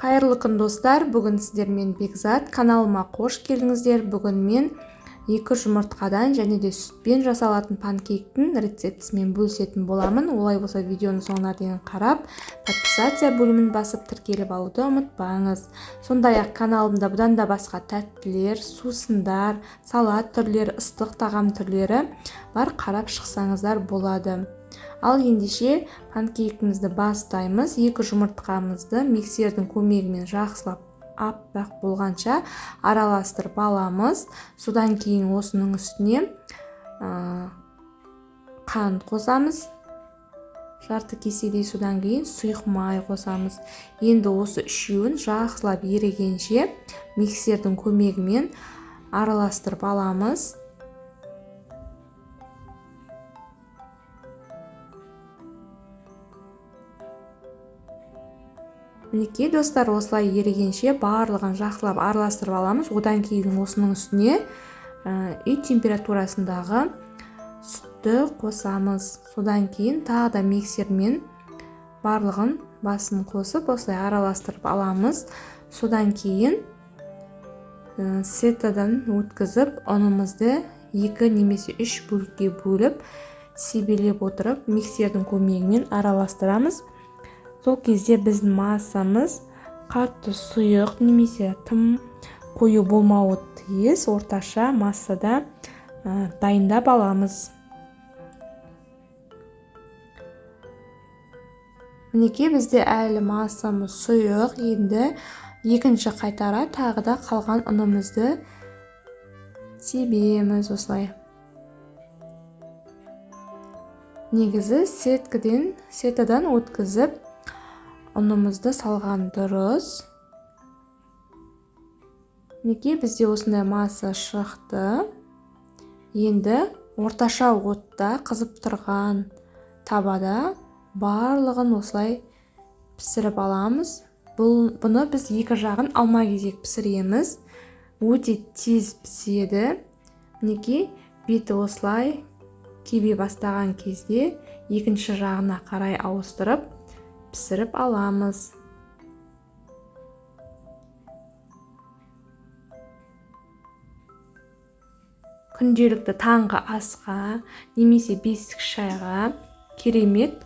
Қайырлы күн достар, бүгін сіздермен Бекзат каналыма қош келдіңіздер. Бүгін мен 2 жұмыртқадан және де сүтпен жасалатын панкейктің рецептісімен бөлісетін боламын. Олай болса видеоны соңына дейін қарап, подписация бөлімін басып тіркеліп алуды ұмытпаңыз. Сондай-ақ каналымда бұдан да басқа тәттілер, сусындар, салат түрлері, ыстық тағам түрлері бар, қарап шықсаңыздар болады. Ал ендеше панкейкімізді бастаймыз. 2 жұмыртқамызды миксердің көмегімен жақсылап аппақ болғанша араластырып аламыз. Содан кейін осының үстіне қант қосамыз. Жарты кеседей, содан кейін сұйық май қосамыз. Енді осы үшеуін жақсылап ерігенше миксердің көмегімен араластырып аламыз. Мінекей достар, осылай ерігенше барлығын жақсылап араластырып аламыз. Одан кейін осының үстіне үй температурасындағы сүтті қосамыз. Содан кейін тағы да миксермен барлығын басын қосып осылай араластырып аламыз. Содан кейін сетадан өткізіп ұнымызды 2 немесе 3 бөлікке бөліп себелеп отырып миксердің көмегімен араластырамыз. Сол кезде біздің массамыз қатты сұйық немесе тым қою болмауы тиіс, орташа массада дайындап аламыз. Мінекей бізде әлі массамыз сұйық. Енді екінші қайтара тағы да қалған ұнымызды себеміз осылай. Негізі сетадан өткізіп ұнымызды салған дұрыс. Мінекей бізде осындай масса шықты. Енді орташа отта қызып тұрған табада барлығын осылай пісіріп аламыз. Бұны біз 2 жағын алма-кезек пісіреміз. Өте тез піседі. Мінекей беті осылай кебе бастаған кезде екінші жағына қарай ауыстырып пісіріп аламыз. Күнделікті таңғы асқа немесе бесік шайға керемет.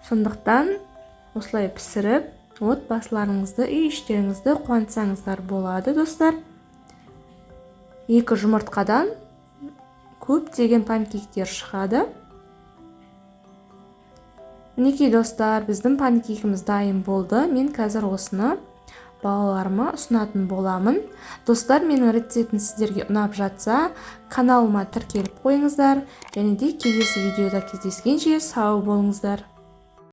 Сондықтан осылай пісіріп, отбасыларыңызды, үй іштеріңізді қуантсаңыздар болады достар. 2 жұмыртқадан көптеген панкейктер шығады. Мінекей достар, біздің панкейкіміз дайын болды. Мен қазір осыны балаларыма ұсынатын боламын. Достар, менің рецептім сіздерге ұнап жатса, каналыма тіркеліп қойыңыздар. Және де келесі видеода кездескенше сау болыңыздар.